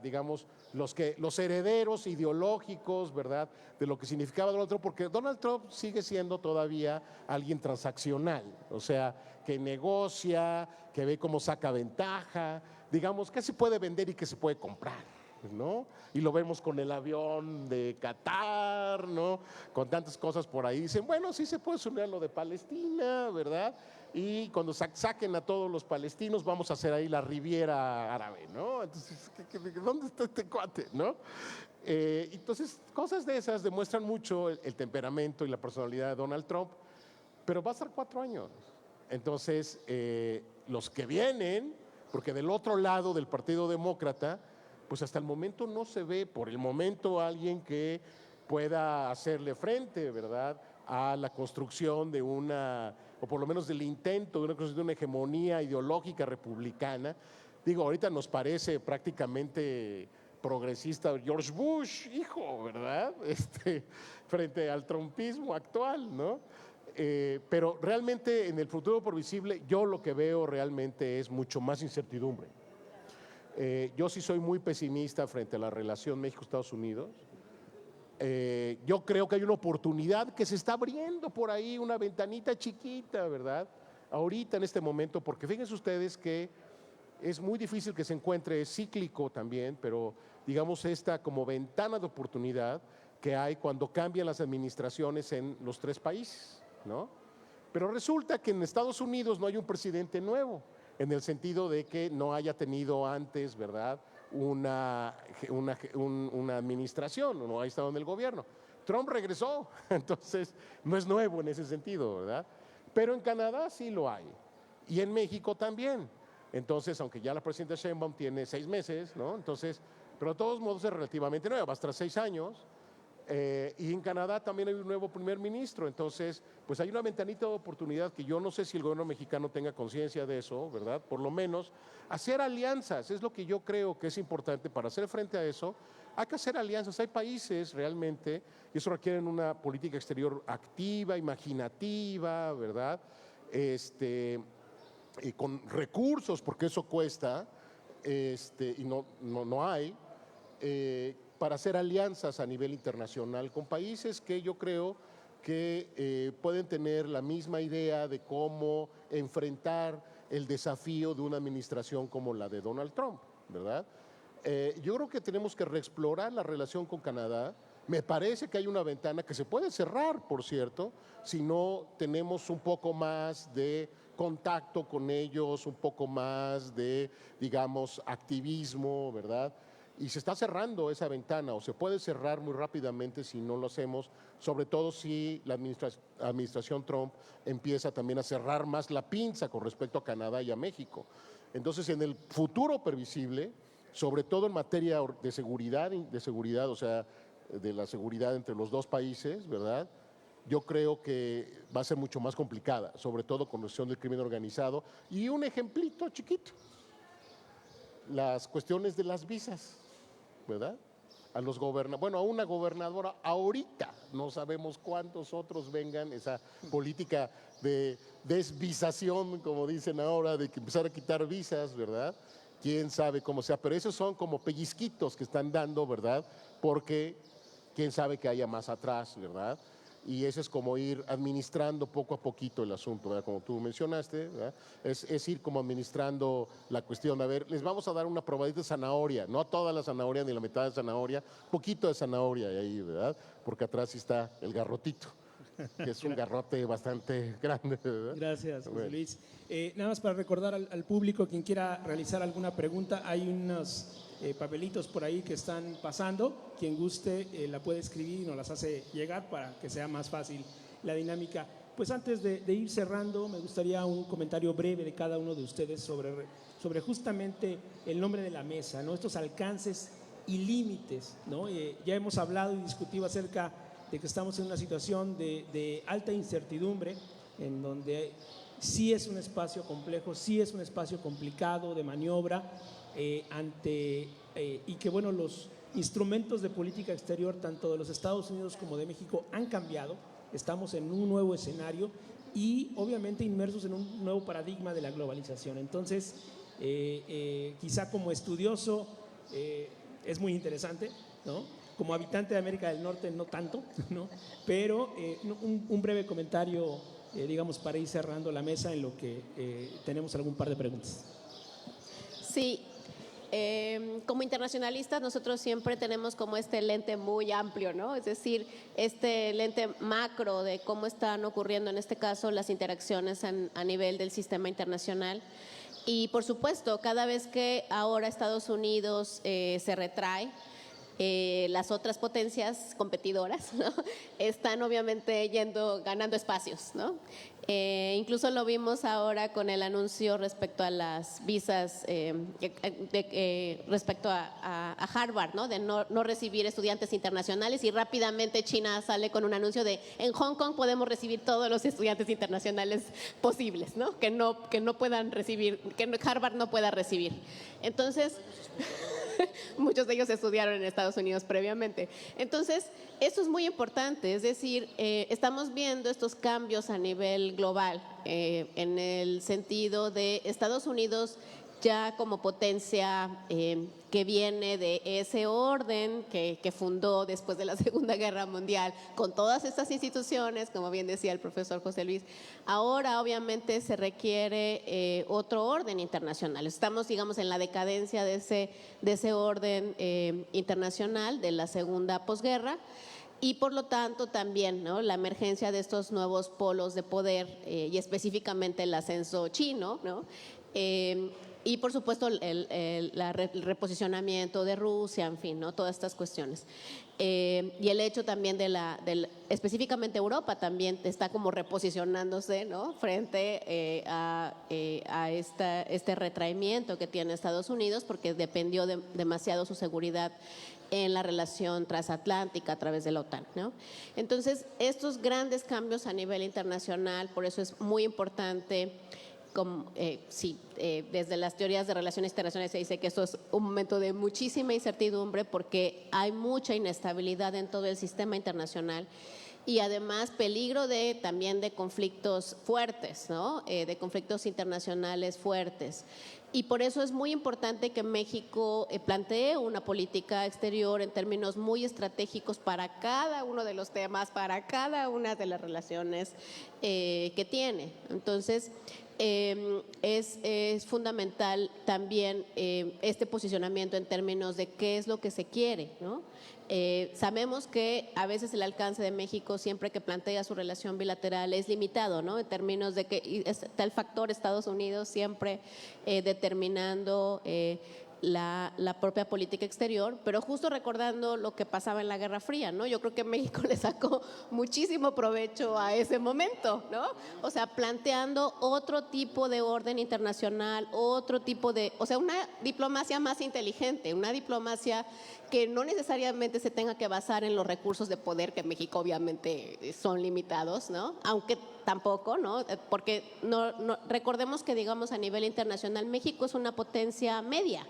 digamos, los herederos ideológicos, ¿verdad?, de lo que significaba Donald Trump, porque Donald Trump sigue siendo todavía alguien transaccional, o sea, que negocia, que ve cómo saca ventaja, digamos, qué se puede vender y qué se puede comprar, ¿no? Y lo vemos con el avión de Qatar, ¿no? Con tantas cosas por ahí. Dicen, bueno, sí se puede sumar lo de Palestina, ¿verdad? Y cuando saquen a todos los palestinos, vamos a hacer ahí la Riviera Árabe, ¿no? Entonces, ¿dónde está este cuate, no? Entonces, cosas de esas demuestran mucho el temperamento y la personalidad de Donald Trump, pero va a estar 4 años. Entonces, los que vienen, porque del otro lado del Partido Demócrata, pues hasta el momento no se ve, por el momento, alguien que pueda hacerle frente, ¿verdad?, a la construcción de una, o por lo menos del intento de una hegemonía ideológica republicana. Digo, ahorita nos parece prácticamente progresista George Bush, hijo, ¿verdad? Frente al trumpismo actual, ¿no? Pero realmente en el futuro por visible, yo lo que veo realmente es mucho más incertidumbre. Yo sí soy muy pesimista frente a la relación México-Estados Unidos. Yo creo que hay una oportunidad que se está abriendo por ahí, una ventanita chiquita, ¿verdad? Ahorita en este momento, porque fíjense ustedes que es muy difícil que se encuentre, es cíclico también, pero digamos esta como ventana de oportunidad que hay cuando cambian las administraciones en los 3 países, ¿no? Pero resulta que en Estados Unidos no hay un presidente nuevo, en el sentido de que no haya tenido antes, ¿verdad?, una administración, no ha estado en el gobierno. Trump regresó, entonces no es nuevo en ese sentido, ¿verdad? Pero en Canadá sí lo hay, y en México también. Entonces, aunque ya la presidenta Sheinbaum tiene 6 meses, ¿no? Entonces, pero de todos modos es relativamente nueva, va a estar 6 años. Y en Canadá también hay un nuevo primer ministro, entonces pues hay una ventanita de oportunidad que yo no sé si el gobierno mexicano tenga conciencia de eso, ¿verdad? Por lo menos hacer alianzas, es lo que yo creo que es importante para hacer frente a eso. Hay que hacer alianzas, hay países realmente, y eso requiere una política exterior activa, imaginativa, ¿verdad? Y con recursos, porque eso cuesta, y no hay, para hacer alianzas a nivel internacional con países que yo creo que pueden tener la misma idea de cómo enfrentar el desafío de una administración como la de Donald Trump, ¿verdad? Yo creo que tenemos que reexplorar la relación con Canadá. Me parece que hay una ventana que se puede cerrar, por cierto, si no tenemos un poco más de contacto con ellos, un poco más de, digamos, activismo, ¿verdad? Y se está cerrando esa ventana, o se puede cerrar muy rápidamente si no lo hacemos, sobre todo si la administración Trump empieza también a cerrar más la pinza con respecto a Canadá y a México. Entonces, en el futuro previsible, sobre todo en materia de seguridad, o sea, de la seguridad entre los 2 países, ¿verdad?, yo creo que va a ser mucho más complicada, sobre todo con cuestión del crimen organizado. Y un ejemplito chiquito, las cuestiones de las visas, ¿verdad? A una gobernadora ahorita, no sabemos cuántos otros vengan, esa política de desvisación, como dicen ahora, de que empezar a quitar visas, ¿verdad? Quién sabe cómo sea, pero esos son como pellizquitos que están dando, ¿verdad? Porque quién sabe que haya más atrás, ¿verdad? Y eso es como ir administrando poco a poquito el asunto, ¿verdad? Como tú mencionaste, ¿verdad? Es ir como administrando la cuestión. A ver, les vamos a dar una probadita de zanahoria, no toda la zanahoria ni la mitad de zanahoria, poquito de zanahoria ahí, ¿verdad? Porque atrás está el garrotito, que es un garrote bastante grande, ¿verdad? Gracias, José Luis. Nada más para recordar al público, quien quiera realizar alguna pregunta, hay unos papelitos por ahí que están pasando. Quien guste la puede escribir y nos las hace llegar para que sea más fácil la dinámica. Pues antes de ir cerrando, me gustaría un comentario breve de cada uno de ustedes sobre justamente el nombre de la mesa, ¿no? Estos alcances y límites, ¿no? Ya hemos hablado y discutido acerca de que estamos en una situación de alta incertidumbre, en donde sí es un espacio complejo, sí es un espacio complicado de maniobra, y que bueno, los instrumentos de política exterior tanto de los Estados Unidos como de México han cambiado. Estamos en un nuevo escenario y obviamente inmersos en un nuevo paradigma de la globalización. Entonces, quizá como estudioso es muy interesante, ¿no? Como habitante de América del Norte no tanto, ¿no? Pero un breve comentario, digamos, para ir cerrando la mesa en lo que tenemos algún par de preguntas. Sí, como internacionalistas nosotros siempre tenemos como este lente muy amplio, ¿no? Es decir, este lente macro de cómo están ocurriendo en este caso las interacciones a nivel del sistema internacional. Y por supuesto, cada vez que ahora Estados Unidos se retrae, las otras potencias competidoras, ¿no?, están obviamente ganando espacios, ¿no? Incluso lo vimos ahora con el anuncio respecto a las visas, respecto a Harvard, ¿no?, de no recibir estudiantes internacionales, y rápidamente China sale con un anuncio de en Hong Kong podemos recibir todos los estudiantes internacionales posibles, ¿no?, que no puedan recibir, que Harvard no pueda recibir. Entonces, muchos de ellos estudiaron en Estados Unidos previamente. Entonces, eso es muy importante, es decir, estamos viendo estos cambios a nivel global, en el sentido de Estados Unidos ya como potencia que viene de ese orden que fundó después de la Segunda Guerra Mundial, con todas estas instituciones, como bien decía el profesor José Luis. Ahora obviamente se requiere otro orden internacional. Estamos, digamos, en la decadencia de ese orden internacional de la segunda posguerra. Y por lo tanto también, ¿no?, la emergencia de estos nuevos polos de poder y específicamente el ascenso chino, ¿no?, y por supuesto el reposicionamiento de Rusia, en fin, ¿no?, todas estas cuestiones. Y el hecho también específicamente Europa también está como reposicionándose, ¿no?, frente a este retraimiento que tiene Estados Unidos, porque dependió demasiado su seguridad en la relación transatlántica a través de la OTAN, ¿no? Entonces, estos grandes cambios a nivel internacional, por eso es muy importante. Desde las teorías de relaciones internacionales se dice que esto es un momento de muchísima incertidumbre porque hay mucha inestabilidad en todo el sistema internacional y además peligro también de conflictos fuertes, ¿no?, de conflictos internacionales fuertes. Y por eso es muy importante que México plantee una política exterior en términos muy estratégicos para cada uno de los temas, para cada una de las relaciones que tiene. Entonces, es fundamental también este posicionamiento en términos de qué es lo que se quiere, ¿no? Sabemos que a veces el alcance de México siempre que plantea su relación bilateral es limitado, ¿no?, en términos de que está el factor Estados Unidos siempre determinando la propia política exterior, pero justo recordando lo que pasaba en la Guerra Fría, ¿no? Yo creo que México le sacó muchísimo provecho a ese momento, ¿no? O sea, planteando otro tipo de orden internacional, otro tipo o sea, una diplomacia más inteligente, una diplomacia que no necesariamente se tenga que basar en los recursos de poder, que en México obviamente son limitados, ¿no? Aunque tampoco, ¿no? Porque recordemos que, digamos, a nivel internacional, México es una potencia media,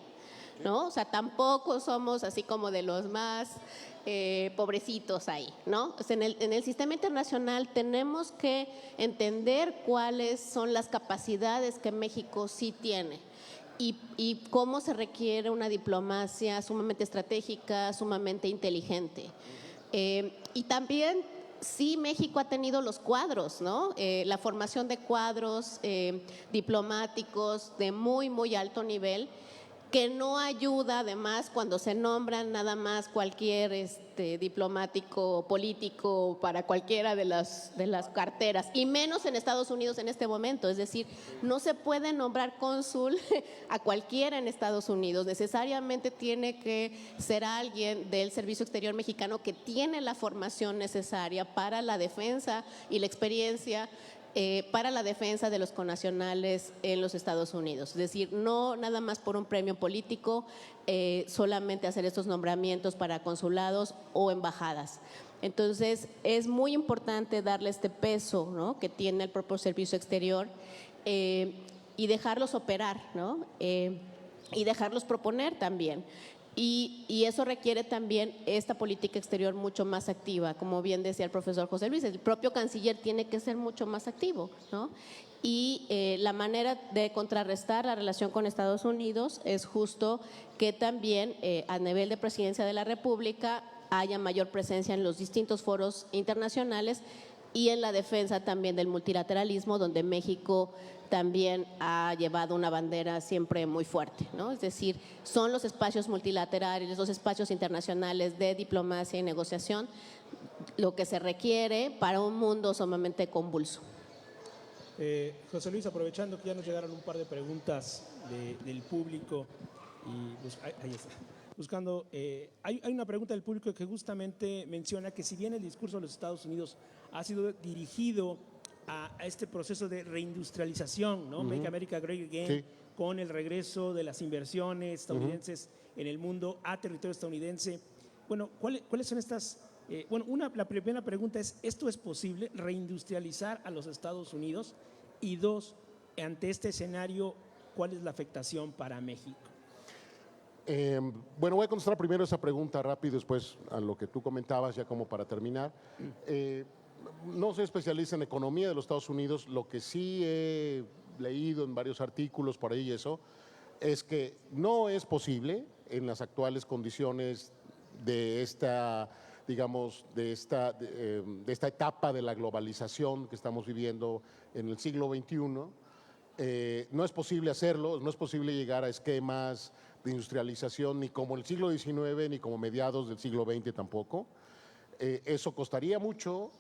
¿no? O sea, tampoco somos así como de los más pobrecitos ahí, ¿no? O sea, en el sistema internacional tenemos que entender cuáles son las capacidades que México sí tiene y cómo se requiere una diplomacia sumamente estratégica, sumamente inteligente. Y también sí, México ha tenido los cuadros, ¿no? La formación de cuadros diplomáticos de muy, muy alto nivel, que no ayuda además cuando se nombran nada más cualquier diplomático político para cualquiera de las carteras, y menos en Estados Unidos en este momento. Es decir, no se puede nombrar cónsul a cualquiera en Estados Unidos, necesariamente tiene que ser alguien del Servicio Exterior Mexicano que tiene la formación necesaria para la defensa y la experiencia para la defensa de los connacionales en los Estados Unidos. Es decir, no nada más por un premio político, solamente hacer estos nombramientos para consulados o embajadas. Entonces, es muy importante darle este peso, ¿no?, que tiene el propio servicio exterior y dejarlos operar, ¿no?, y dejarlos proponer también. Y eso requiere también esta política exterior mucho más activa, como bien decía el profesor José Luis, el propio canciller tiene que ser mucho más activo, ¿no? Y la manera de contrarrestar la relación con Estados Unidos es justo que también a nivel de Presidencia de la República haya mayor presencia en los distintos foros internacionales y en la defensa también del multilateralismo, donde México también ha llevado una bandera siempre muy fuerte, ¿no? Es decir, son los espacios multilaterales, los espacios internacionales de diplomacia y negociación lo que se requiere para un mundo sumamente convulso. José Luis, aprovechando que ya nos llegaron un par de preguntas del público, y ahí está. Buscando, hay una pregunta del público que justamente menciona que si bien el discurso de los Estados Unidos ha sido dirigido a este proceso de reindustrialización, ¿no? Make America Great Again, Sí. con el regreso de las inversiones estadounidenses en el mundo a territorio estadounidense. Bueno, ¿cuáles son estas? La primera pregunta es, ¿esto es posible, reindustrializar a los Estados Unidos? Y dos, ante este escenario, ¿cuál es la afectación para México? Bueno, voy a contestar primero esa pregunta rápido, después a lo que tú comentabas, ya como para terminar. No soy especialista en economía de los Estados Unidos, lo que sí he leído en varios artículos por ahí y eso, es que no es posible en las actuales condiciones de esta, digamos, de esta etapa de la globalización que estamos viviendo en el siglo XXI. No es posible hacerlo, no es posible llegar a esquemas de industrialización ni como el siglo XIX ni como mediados del siglo XX tampoco. Eso costaría mucho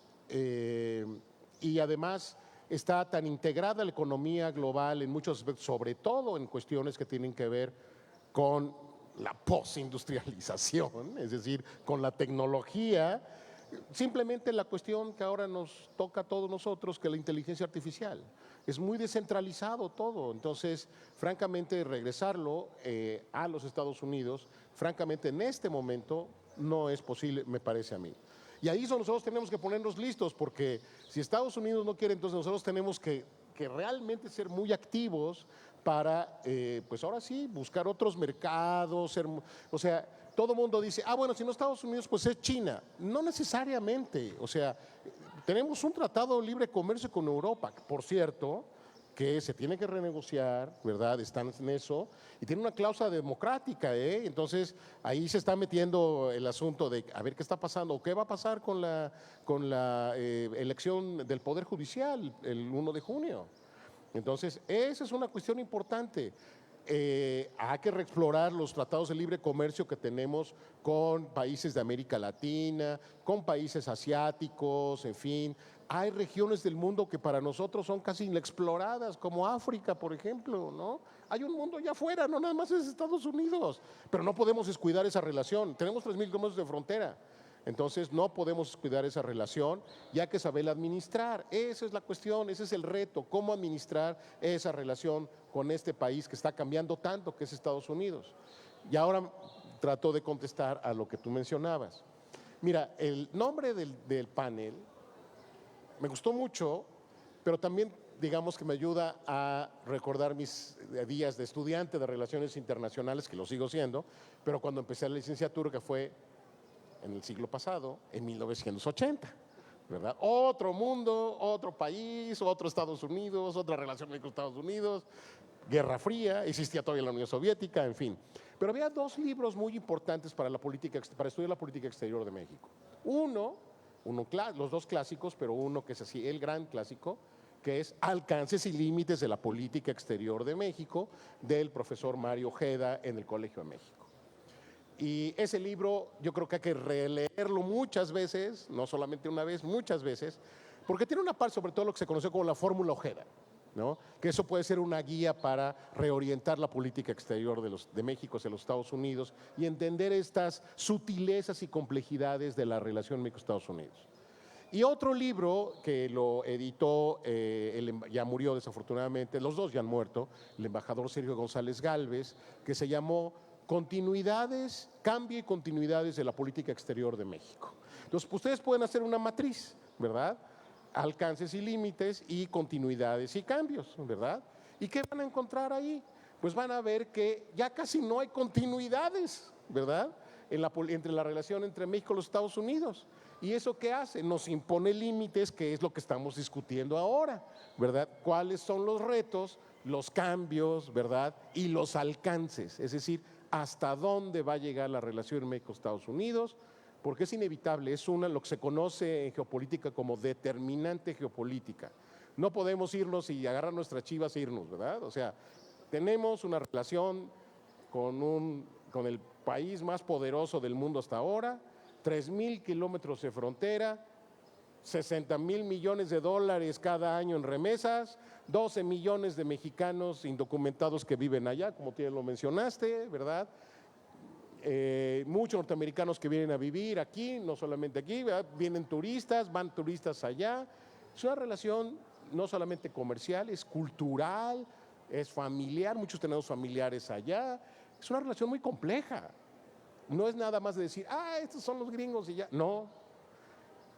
y además está tan integrada la economía global en muchos aspectos, sobre todo en cuestiones que tienen que ver con la postindustrialización, es decir, con la tecnología, simplemente la cuestión que ahora nos toca a todos nosotros, que es la inteligencia artificial. Es muy descentralizado todo, entonces, francamente, regresarlo a los Estados Unidos, francamente, en este momento no es posible, me parece a mí. Y ahí nosotros tenemos que ponernos listos, porque si Estados Unidos no quiere, entonces nosotros tenemos que realmente ser muy activos para, pues ahora sí, buscar otros mercados, o sea, todo el mundo dice, bueno, si no Estados Unidos, pues es China. No necesariamente, o sea, tenemos un tratado de libre comercio con Europa, por cierto, que se tiene que renegociar, ¿verdad? Están en eso, y tiene una cláusula democrática, ¿eh? Entonces, ahí se está metiendo el asunto de a ver qué está pasando, o qué va a pasar con la elección del Poder Judicial el 1 de junio. Entonces, esa es una cuestión importante. Hay que reexplorar los tratados de libre comercio que tenemos con países de América Latina, con países asiáticos, en fin. Hay regiones del mundo que para nosotros son casi inexploradas, como África, por ejemplo, ¿no? Hay un mundo allá afuera, no nada más es Estados Unidos, pero no podemos descuidar esa relación. Tenemos 3,000 kilómetros de frontera. Entonces no podemos cuidar esa relación y hay que saberla administrar. Esa es la cuestión, ese es el reto, cómo administrar esa relación con este país que está cambiando tanto, que es Estados Unidos. Y ahora trato de contestar a lo que tú mencionabas. Mira, el nombre del panel me gustó mucho, pero también digamos que me ayuda a recordar mis días de estudiante de Relaciones Internacionales, que lo sigo siendo, pero cuando empecé la licenciatura, que fue en el siglo pasado, en 1980, ¿verdad? Otro mundo, otro país, otro Estados Unidos, otra relación con Estados Unidos, Guerra Fría, existía todavía la Unión Soviética, en fin. Pero había dos libros muy importantes para estudiar la política exterior de México. Los dos clásicos, pero uno que es así, el gran clásico, que es Alcances y Límites de la Política Exterior de México, del profesor Mario Ojeda en el Colegio de México. Y ese libro yo creo que hay que releerlo muchas veces, no solamente una vez, muchas veces, porque tiene una parte sobre todo lo que se conoce como la fórmula Ojeda, ¿no? Que eso puede ser una guía para reorientar la política exterior de México hacia los Estados Unidos y entender estas sutilezas y complejidades de la relación México-Estados Unidos. Y otro libro que lo editó, ya murió desafortunadamente, los dos ya han muerto, el embajador Sergio González Gálvez, que se llamó Cambio y continuidades de la política exterior de México. Entonces, ustedes pueden hacer una matriz, ¿verdad? Alcances y límites y continuidades y cambios, ¿verdad? ¿Y qué van a encontrar ahí? Pues van a ver que ya casi no hay continuidades, ¿verdad? Entre la relación entre México y los Estados Unidos. ¿Y eso qué hace? Nos impone límites, que es lo que estamos discutiendo ahora, ¿verdad? ¿Cuáles son los retos, los cambios, ¿verdad? Y los alcances, es decir, hasta dónde va a llegar la relación México-Estados Unidos, porque es inevitable, es lo que se conoce en geopolítica como determinante geopolítica. No podemos irnos y agarrar nuestras chivas e irnos, ¿verdad? O sea, tenemos una relación con el país más poderoso del mundo hasta ahora, 3,000 kilómetros de frontera, 60,000 millones de dólares cada año en remesas, 12 millones de mexicanos indocumentados que viven allá, como tú ya lo mencionaste, ¿verdad? Muchos norteamericanos que vienen a vivir aquí, no solamente aquí, ¿verdad? Vienen turistas, van turistas allá. Es una relación no solamente comercial, es cultural, es familiar, muchos tenemos familiares allá. Es una relación muy compleja. No es nada más de decir, estos son los gringos y ya. No.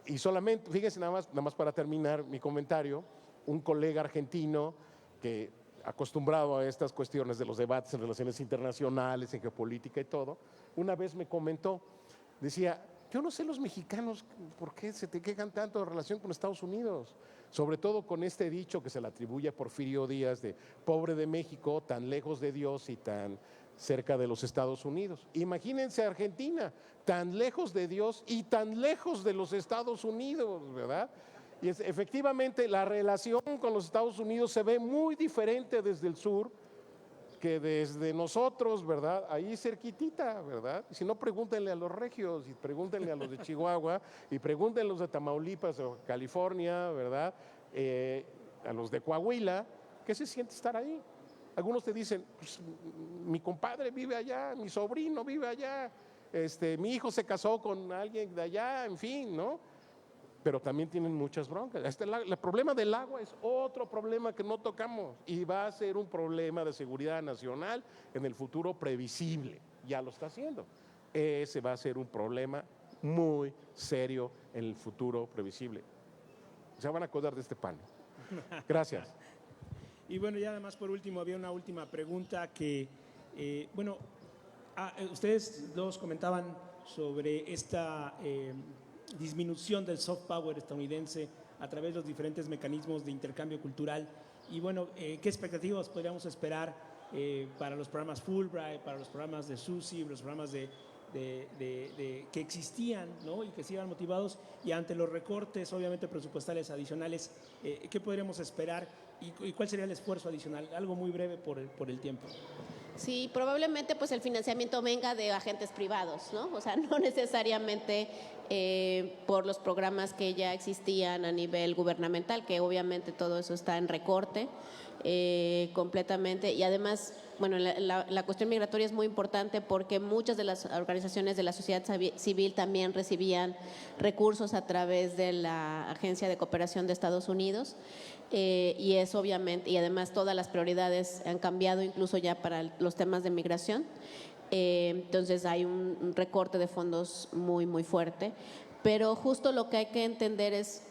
Y solamente, fíjense nada más para terminar mi comentario, un colega argentino que acostumbrado a estas cuestiones de los debates en relaciones internacionales, en geopolítica y todo, una vez me comentó, decía, yo no sé los mexicanos por qué se te quejan tanto en relación con Estados Unidos, sobre todo con este dicho que se le atribuye a Porfirio Díaz de pobre de México, tan lejos de Dios y tan cerca de los Estados Unidos. Imagínense Argentina, tan lejos de Dios y tan lejos de los Estados Unidos, ¿verdad? Y efectivamente la relación con los Estados Unidos se ve muy diferente desde el sur que desde nosotros, ¿verdad? Ahí cerquitita, ¿verdad? Y si no, pregúntenle a los regios, y pregúntenle a los de Chihuahua, y pregúntenle a los de Tamaulipas o California, ¿verdad? A los de Coahuila, ¿qué se siente estar ahí? Algunos te dicen, pues, mi compadre vive allá, mi sobrino vive allá, mi hijo se casó con alguien de allá, en fin, ¿no? Pero también tienen muchas broncas. El problema del agua es otro problema que no tocamos y va a ser un problema de seguridad nacional en el futuro previsible. Ya lo está haciendo. Ese va a ser un problema muy serio en el futuro previsible. Se van a acordar de este pan. Gracias. Y bueno, ya además por último, había una última pregunta que, ustedes dos comentaban sobre esta disminución del soft power estadounidense a través de los diferentes mecanismos de intercambio cultural. Y bueno, ¿qué expectativas podríamos esperar para los programas Fulbright, para los programas de SUSI, los programas que existían, ¿no? Y que sigan motivados, y ante los recortes obviamente presupuestales adicionales, ¿qué podríamos esperar y cuál sería el esfuerzo adicional? Algo muy breve por el tiempo. Sí, probablemente pues el financiamiento venga de agentes privados, ¿no? O sea, no necesariamente por los programas que ya existían a nivel gubernamental, que obviamente todo eso está en recorte completamente. Y además, bueno, la cuestión migratoria es muy importante porque muchas de las organizaciones de la sociedad civil también recibían recursos a través de la Agencia de Cooperación de Estados Unidos. Y es obviamente, y además todas las prioridades han cambiado incluso ya para los temas de migración. Entonces hay un recorte de fondos muy, muy fuerte. Pero justo lo que hay que entender es,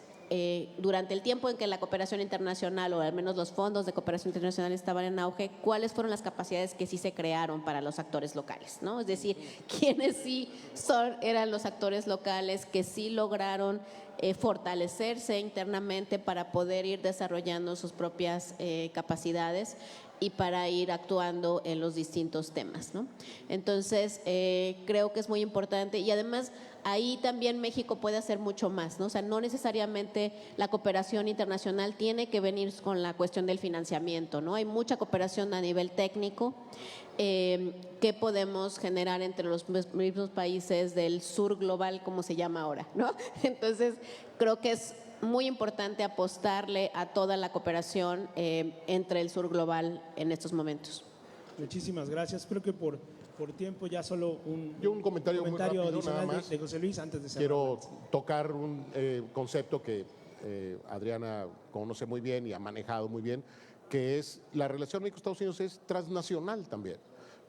durante el tiempo en que la cooperación internacional, o al menos los fondos de cooperación internacional estaban en auge, cuáles fueron las capacidades que sí se crearon para los actores locales, ¿no? Es decir, quiénes sí eran los actores locales que sí lograron fortalecerse internamente para poder ir desarrollando sus propias capacidades y para ir actuando en los distintos temas, ¿no? Entonces, creo que es muy importante, y además ahí también México puede hacer mucho más, ¿no? O sea, no necesariamente la cooperación internacional tiene que venir con la cuestión del financiamiento, ¿no? Hay mucha cooperación a nivel técnico que podemos generar entre los mismos países del sur global, como se llama ahora, ¿no? Entonces, creo que es muy importante apostarle a toda la cooperación entre el sur global en estos momentos. Muchísimas gracias. Creo que por tiempo ya solo un comentario muy rápido, adicional nada más. de José Luis antes de cerrar. Quiero tocar un concepto que Adriana conoce muy bien y ha manejado muy bien, que es la relación México-Estados Unidos es transnacional también.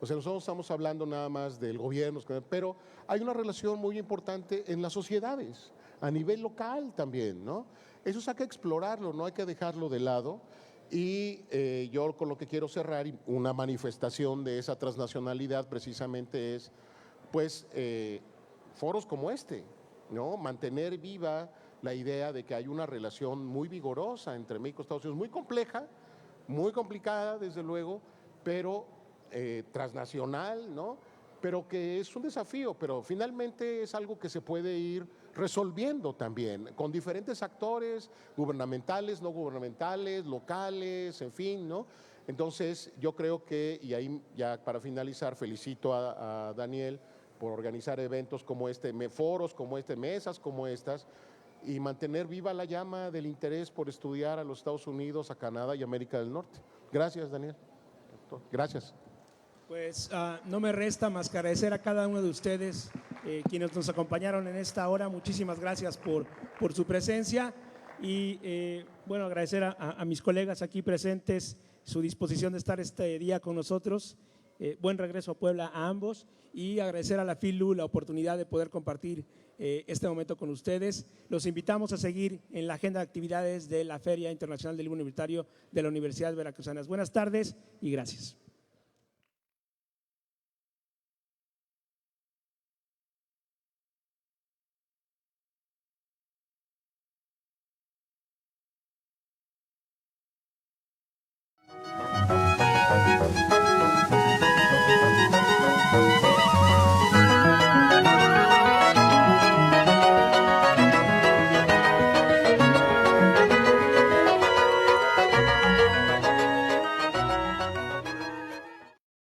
O sea, nosotros estamos hablando nada más del gobierno, pero hay una relación muy importante en las sociedades, a nivel local también, ¿no? Eso hay que explorarlo, no hay que dejarlo de lado. Y yo con lo que quiero cerrar, y una manifestación de esa transnacionalidad precisamente es, pues, foros como este, ¿no? Mantener viva la idea de que hay una relación muy vigorosa entre México y Estados Unidos, muy compleja, muy complicada, desde luego, pero transnacional, ¿no? pero que es un desafío, pero finalmente es algo que se puede ir resolviendo también con diferentes actores, gubernamentales, no gubernamentales, locales, en fin, ¿no? Entonces, yo creo que, y ahí ya para finalizar, felicito a Daniel por organizar eventos como este, foros como este, mesas como estas, y mantener viva la llama del interés por estudiar a los Estados Unidos, a Canadá y América del Norte. Gracias, Daniel. Gracias. Pues no me resta más que agradecer a cada uno de ustedes, quienes nos acompañaron en esta hora. Muchísimas gracias por su presencia y bueno, agradecer a mis colegas aquí presentes su disposición de estar este día con nosotros. Buen regreso a Puebla a ambos y agradecer a la FILU la oportunidad de poder compartir este momento con ustedes. Los invitamos a seguir en la agenda de actividades de la Feria Internacional del Libro Universitario de la Universidad Veracruzana. Buenas tardes y gracias.